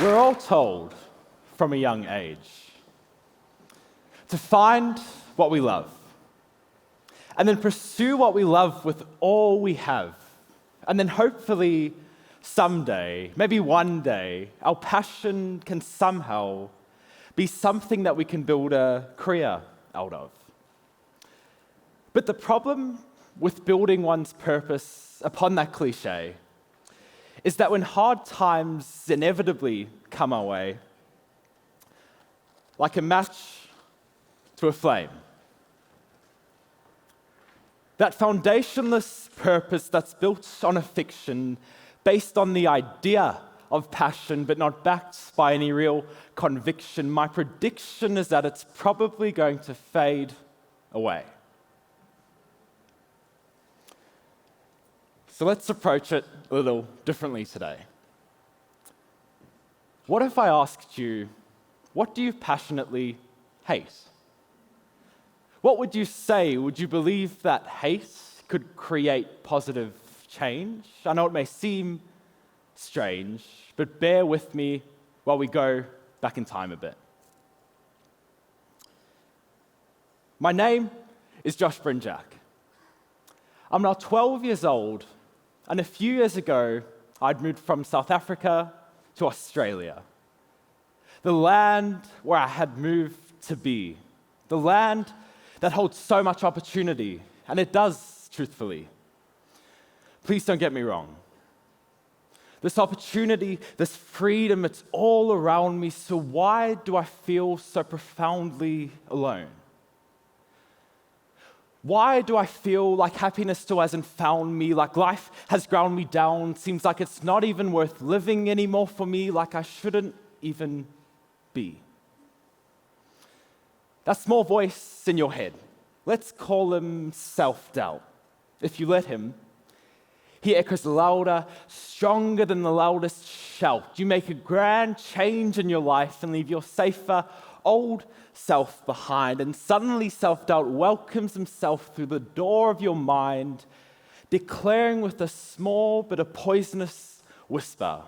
We're all told from a young age to find what we love and then pursue what we love with all we have. And then hopefully someday, maybe one day, our passion can somehow be something that we can build a career out of. But the problem with building one's purpose upon that cliche is that when hard times inevitably come our way, like a match to a flame, that foundationless purpose that's built on a fiction based on the idea of passion but not backed by any real conviction, my prediction is that it's probably going to fade away. So let's approach it a little differently today. What if I asked you, what do you passionately hate? What would you say? Would you believe that hate could create positive change? I know it may seem strange, but bear with me while we go back in time a bit. My name is Josh Brnjac. I'm now 12 years old, and a few years ago, I'd moved from South Africa to Australia, the land where I had moved to be, the land that holds so much opportunity, and it does, truthfully. Please don't get me wrong. This opportunity, this freedom, it's all around me, so why do I feel so profoundly alone? Why do I feel like happiness still hasn't found me, like life has ground me down, seems like it's not even worth living anymore for me, like I shouldn't even be? That small voice in your head, let's call him self-doubt. If you let him, he echoes louder, stronger than the loudest shout. You make a grand change in your life and leave your safer, old self behind, and suddenly self-doubt welcomes himself through the door of your mind, declaring with a small but a poisonous whisper,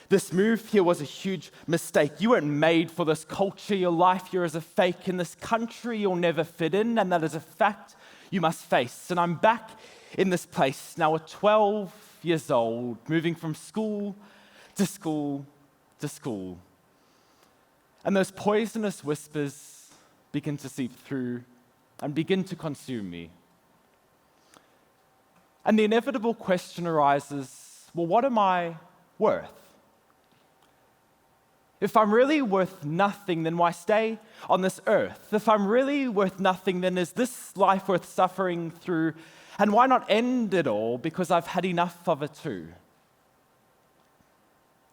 "This move here was a huge mistake. You weren't made for this culture. Your life here is a fake. In this country, you'll never fit in, and that is a fact you must face." And I'm back in this place now at 12 years old, moving from school to school to school. And those poisonous whispers begin to seep through and begin to consume me. And the inevitable question arises, well, what am I worth? If I'm really worth nothing, then why stay on this earth? If I'm really worth nothing, then is this life worth suffering through? And why not end it all? Because I've had enough of it too.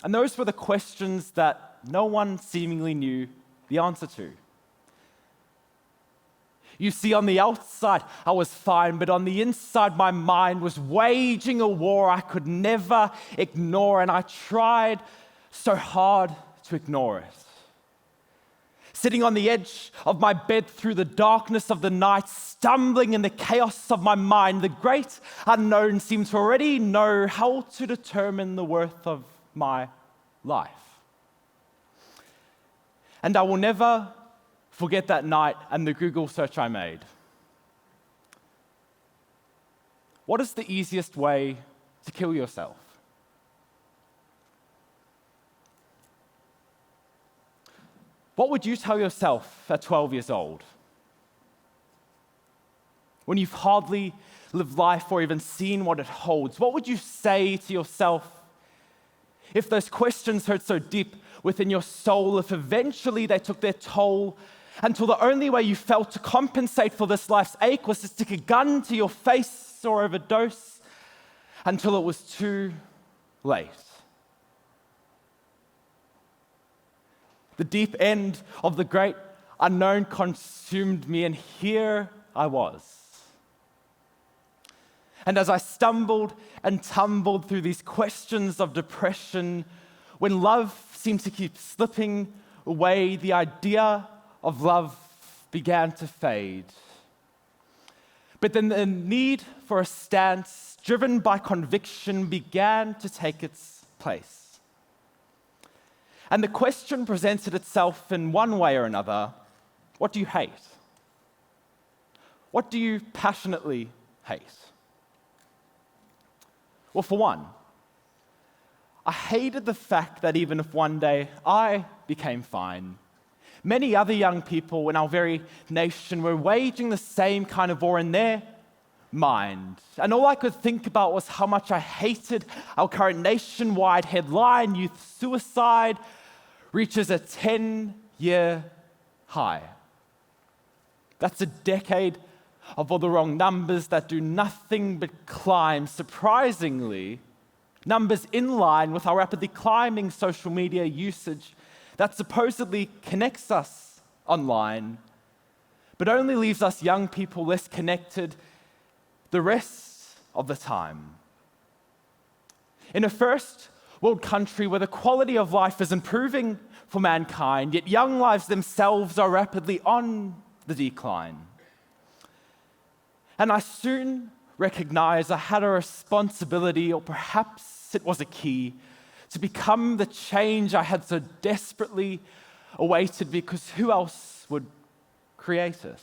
And those were the questions that no one seemingly knew the answer to. You see, on the outside, I was fine, but on the inside, my mind was waging a war I could never ignore, and I tried so hard to ignore it. Sitting on the edge of my bed through the darkness of the night, stumbling in the chaos of my mind, the great unknown seemed to already know how to determine the worth of my life. And I will never forget that night and the Google search I made. What is the easiest way to kill yourself? What would you tell yourself at 12 years old? When you've hardly lived life or even seen what it holds, what would you say to yourself if those questions hurt so deep within your soul, if eventually they took their toll until the only way you felt to compensate for this life's ache was to stick a gun to your face or overdose until it was too late? The deep end of the great unknown consumed me, and here I was. And as I stumbled and tumbled through these questions of depression, when love seemed to keep slipping away, the idea of love began to fade. But then the need for a stance, driven by conviction, began to take its place. And the question presented itself in one way or another: what do you hate? What do you passionately hate? Well, for one, I hated the fact that even if one day I became fine, many other young people in our very nation were waging the same kind of war in their mind. And all I could think about was how much I hated our current nationwide headline: youth suicide reaches a 10-year high. That's a decade of all the wrong numbers that do nothing but climb. Surprisingly, numbers in line with our rapidly climbing social media usage that supposedly connects us online, but only leaves us young people less connected the rest of the time. In a first world country where the quality of life is improving for mankind, yet young lives themselves are rapidly on the decline. And I soon recognized I had a responsibility, or perhaps it was a key, to become the change I had so desperately awaited, because who else would create it?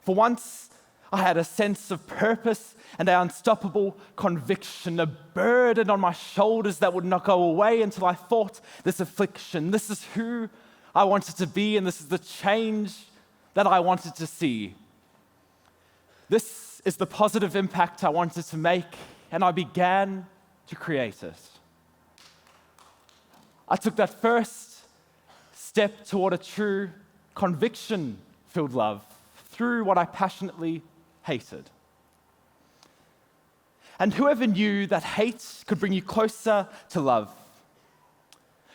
For once, I had a sense of purpose and an unstoppable conviction, a burden on my shoulders that would not go away until I fought this affliction. This is who I wanted to be, and this is the change that I wanted to see. This is the positive impact I wanted to make, and I began to create it. I took that first step toward a true conviction-filled love through what I passionately hated. And whoever knew that hate could bring you closer to love,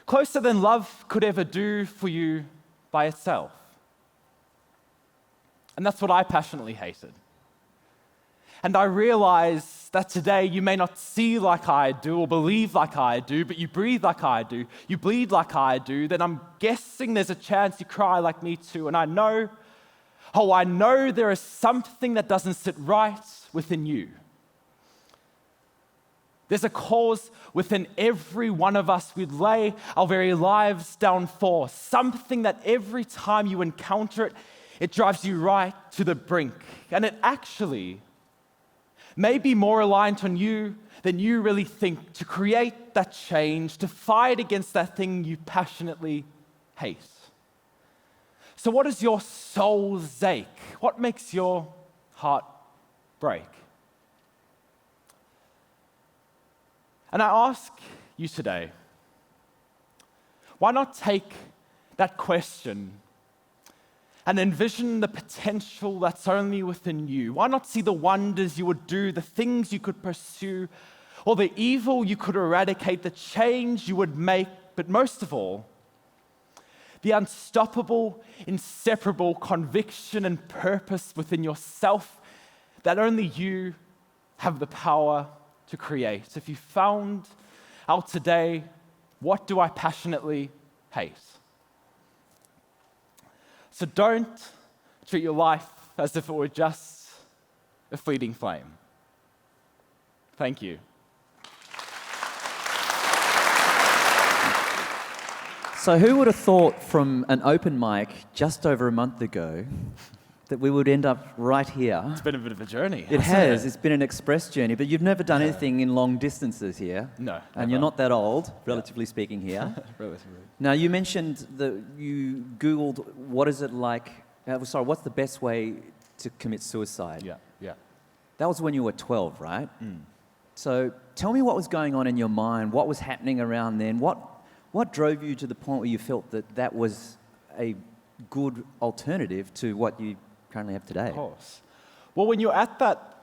closer than love could ever do for you by itself. And that's what I passionately hated. And I realize that today you may not see like I do or believe like I do, but you breathe like I do, you bleed like I do, then I'm guessing there's a chance you cry like me too. And I know there is something that doesn't sit right within you. There's a cause within every one of us we'd lay our very lives down for, something that every time you encounter it, it drives you right to the brink. And it actually may be more aligned on you than you really think, to create that change, to fight against that thing you passionately hate. So what is your soul's ache? What makes your heart break? And I ask you today, why not take that question and envision the potential that's only within you? Why not see the wonders you would do, the things you could pursue, or the evil you could eradicate, the change you would make, but most of all, the unstoppable, inseparable conviction and purpose within yourself that only you have the power to create. If you found out today, what do I passionately hate? So don't treat your life as if it were just a fleeting flame. Thank you. So who would have thought from an open mic just over a month ago that we would end up right here? It's been a bit of a journey. It has. It's been an express journey, but you've never done anything in long distances here. No. And you're not that old, relatively speaking here. Relatively. Now, you mentioned that you Googled what is it like, what's the best way to commit suicide? Yeah. That was when you were 12, right? Mm. So tell me what was going on in your mind, what was happening around then, what drove you to the point where you felt that that was a good alternative to what you currently have today? Of course. Well, when you're at that,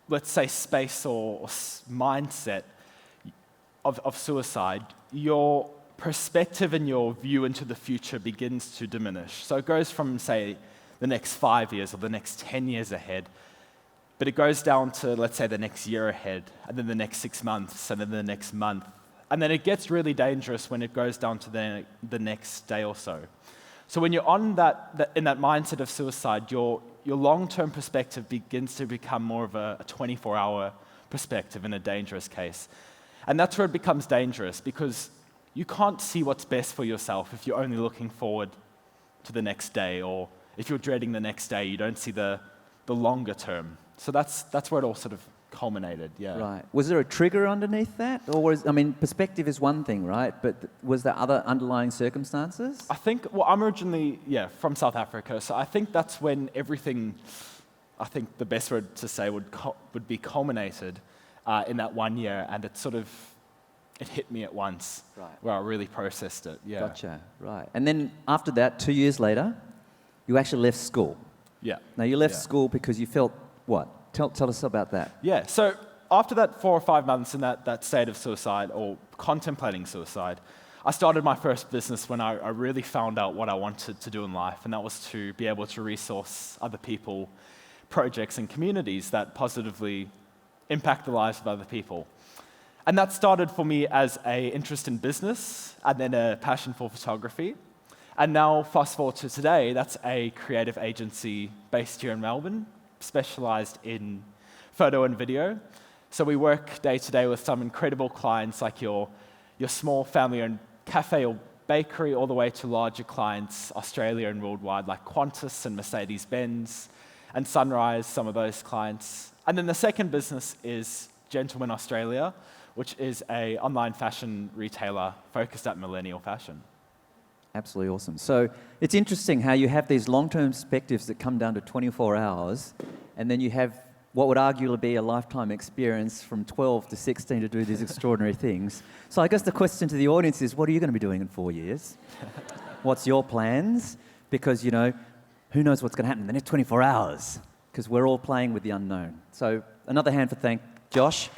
let's say, space or mindset of suicide, your perspective and your view into the future begins to diminish. So it goes from, say, the next 5 years or the next 10 years ahead, but it goes down to, let's say, the next year ahead, and then the next 6 months, and then the next month. And then it gets really dangerous when it goes down to the next day or so. So when you're on in that mindset of suicide, your long-term perspective begins to become more of a 24-hour perspective in a dangerous case. And that's where it becomes dangerous, because you can't see what's best for yourself if you're only looking forward to the next day, or if you're dreading the next day, you don't see the longer term. So that's where it all sort of culminated, yeah. Right. Was there a trigger underneath that? Or perspective is one thing, right? But was there other underlying circumstances? I think, well, I'm originally, from South Africa, so I think that's when everything, I think the best word to say would be culminated in that 1 year, and it hit me at once, right, where I really processed it, yeah. Gotcha, right. And then after that, 2 years later, you actually left school. Yeah. Now, you left school because you felt what? Tell us about that. Yeah, so after that 4 or 5 months in that state of suicide, or contemplating suicide, I started my first business when I really found out what I wanted to do in life, and that was to be able to resource other people, projects, and communities that positively impact the lives of other people. And that started for me as an interest in business, and then a passion for photography. And now, fast forward to today, that's a creative agency based here in Melbourne, specialized in photo and video. So we work day to day with some incredible clients, like your small family-owned cafe or bakery, all the way to larger clients, Australia and worldwide, like Qantas and Mercedes-Benz, and Sunrise, some of those clients. And then the second business is Gentleman Australia, which is an online fashion retailer focused at millennial fashion. Absolutely awesome. So it's interesting how you have these long-term perspectives that come down to 24 hours, and then you have what would arguably be a lifetime experience from 12 to 16 to do these extraordinary things. So I guess the question to the audience is, what are you going to be doing in 4 years? What's your plans? Because, who knows what's going to happen in the next 24 hours? Because we're all playing with the unknown. So another hand for thank Josh.